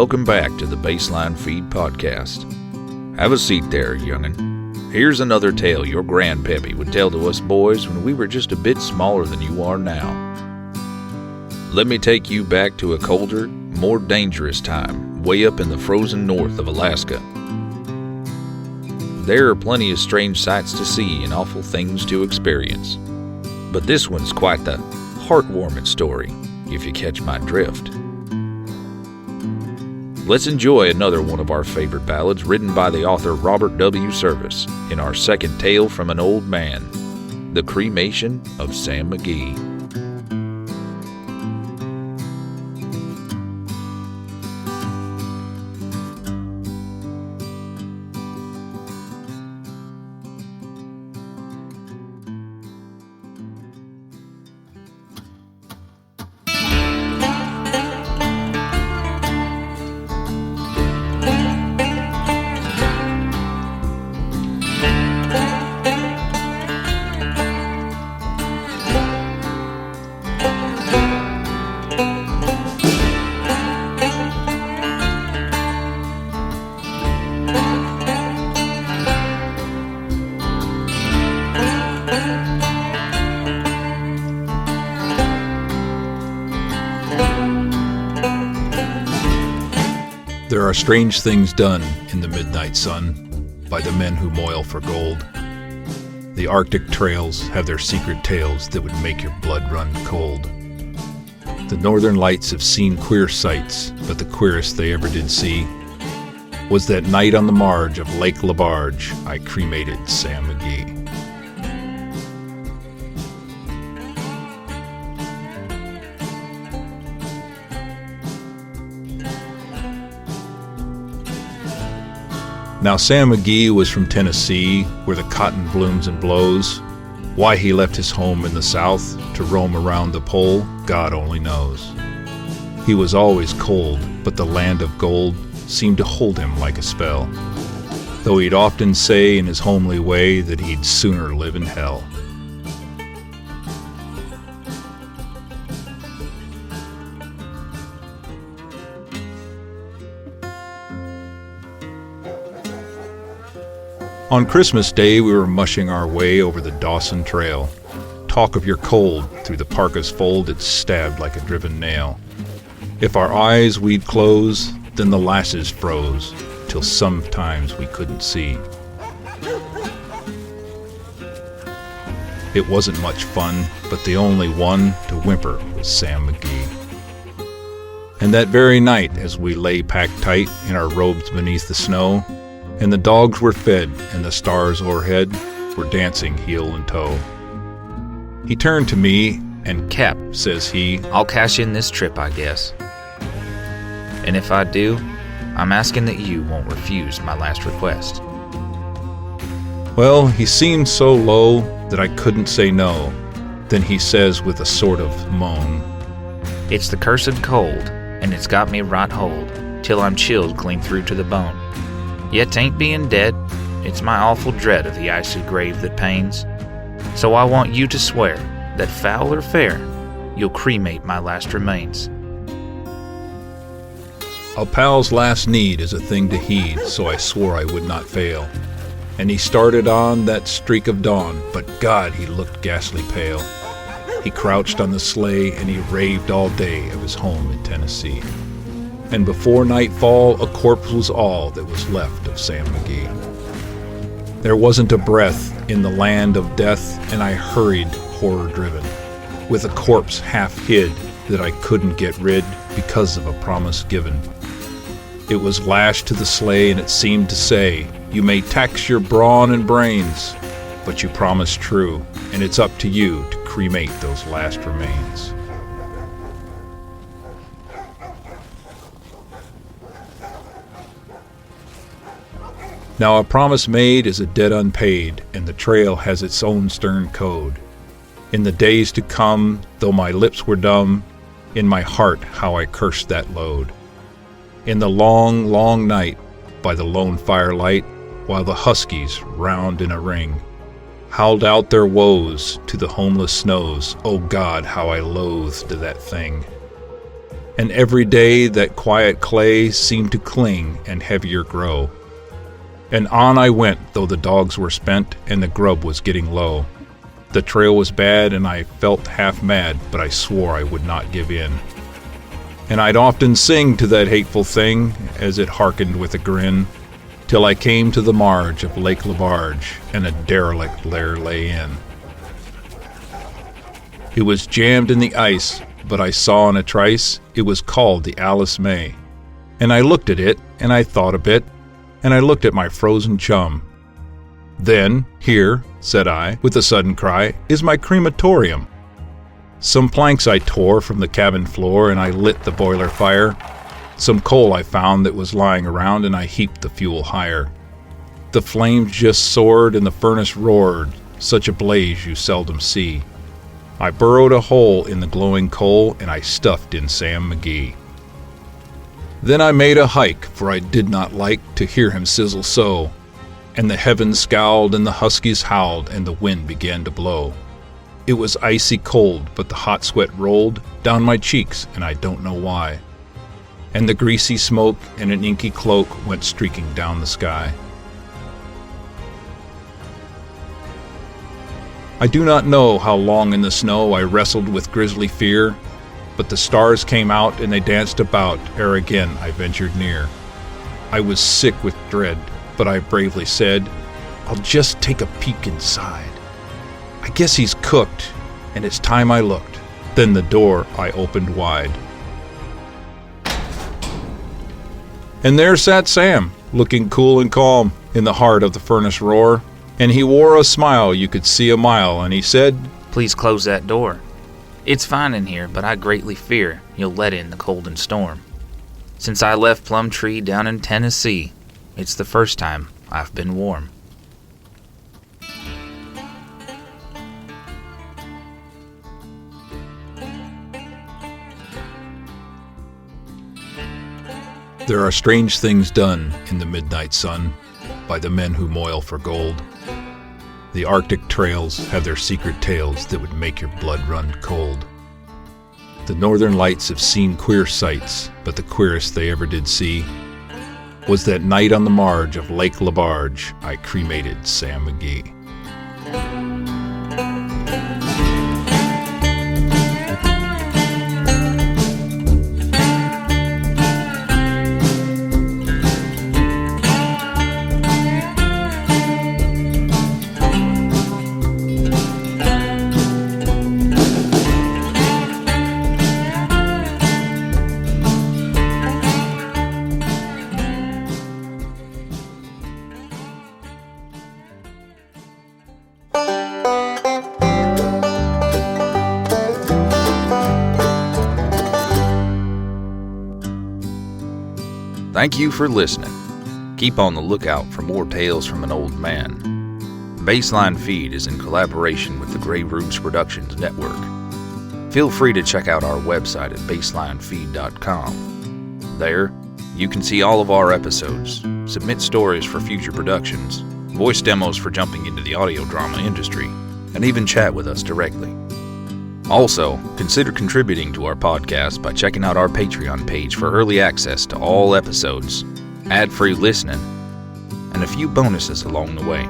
welcome back to the Baseline Feed Podcast. Have a seat there, young'un. Here's another tale your grandpappy would tell to us boys when we were just a bit smaller than you are now. Let me take you back to a colder, more dangerous time, way up in the frozen north of Alaska. There are plenty of strange sights to see and awful things to experience. But this one's quite the heartwarming story, if you catch my drift. Let's enjoy another one of our favorite ballads written by the author Robert W. Service in our second tale from an old man, The Cremation of Sam McGee. There are strange things done in the midnight sun by the men who moil for gold. The Arctic trails have their secret tales that would make your blood run cold. The northern lights have seen queer sights, but the queerest they ever did see was that night on the marge of Lake Labarge I cremated Sam McGee. Now Sam McGee was from Tennessee, where the cotton blooms and blows. Why he left his home in the South to roam around the pole, God only knows. He was always cold, but the land of gold seemed to hold him like a spell, though he'd often say in his homely way that he'd sooner live in hell. On Christmas Day, we were mushing our way over the Dawson Trail. Talk of your cold, through the parka's fold it stabbed like a driven nail. If our eyes we'd close, then the lasses froze, till sometimes we couldn't see. It wasn't much fun, but the only one to whimper was Sam McGee. And that very night, as we lay packed tight in our robes beneath the snow, and the dogs were fed, and the stars o'erhead were dancing heel and toe, he turned to me, and "Cap," says he, "I'll cash in this trip, I guess. And if I do, I'm asking that you won't refuse my last request." Well, he seemed so low that I couldn't say no. Then he says with a sort of moan, "It's the cursed cold, and it's got me right hold, till I'm chilled clean through to the bone. Yet 'tain't being dead, it's my awful dread of the icy grave that pains. So I want you to swear that foul or fair, you'll cremate my last remains." A pal's last need is a thing to heed, so I swore I would not fail. And he started on that streak of dawn, but God, he looked ghastly pale. He crouched on the sleigh and he raved all day of his home in Tennessee. And before nightfall, a corpse was all that was left of Sam McGee. There wasn't a breath in the land of death, and I hurried, horror-driven, with a corpse half hid that I couldn't get rid because of a promise given. It was lashed to the sleigh, and it seemed to say, "You may tax your brawn and brains, but you promised true, and it's up to you to cremate those last remains." Now a promise made is a debt unpaid, and the trail has its own stern code. In the days to come, though my lips were dumb, in my heart how I cursed that load. In the long, long night, by the lone firelight, while the huskies, round in a ring, howled out their woes to the homeless snows, oh God, how I loathed that thing. And every day that quiet clay seemed to cling and heavier grow. And on I went, though the dogs were spent and the grub was getting low. The trail was bad and I felt half mad, but I swore I would not give in. And I'd often sing to that hateful thing as it hearkened with a grin, till I came to the marge of Lake Labarge and a derelict there lay in. It was jammed in the ice, but I saw in a trice it was called the Alice May. And I looked at it, and I thought a bit, and I looked at my frozen chum. Then, here, said I, with a sudden cry, is my crematorium. Some planks I tore from the cabin floor, and I lit the boiler fire. Some coal I found that was lying around, and I heaped the fuel higher. The flames just soared, and the furnace roared, such a blaze you seldom see. I burrowed a hole in the glowing coal, and I stuffed in Sam McGee. Then I made a hike, for I did not like to hear him sizzle so, and the heavens scowled, and the huskies howled, and the wind began to blow. It was icy cold, but the hot sweat rolled down my cheeks, and I don't know why. And the greasy smoke and an inky cloak went streaking down the sky. I do not know how long in the snow I wrestled with grisly fear, but the stars came out and they danced about ere again I ventured near. I was sick with dread, but I bravely said, I'll just take a peek inside. I guess he's cooked, and it's time I looked. Then the door I opened wide. And there sat Sam, looking cool and calm in the heart of the furnace roar, and he wore a smile you could see a mile, and he said, Please close that door. It's fine in here, but I greatly fear you'll let in the cold and storm. Since I left Plum Tree down in Tennessee, it's the first time I've been warm. There are strange things done in the midnight sun by the men who moil for gold. The Arctic trails have their secret tales that would make your blood run cold. The northern lights have seen queer sights, but the queerest they ever did see was that night on the marge of Lake Labarge I cremated Sam McGee. Thank you for listening. Keep on the lookout for more tales from an old man. Baseline Feed is in collaboration with the Grey Roots Productions Network. Feel free to check out our website at baselinefeed.com. There, you can see all of our episodes, submit stories for future productions, voice demos for jumping into the audio drama industry, and even chat with us directly. Also, consider contributing to our podcast by checking out our Patreon page for early access to all episodes, ad-free listening, and a few bonuses along the way.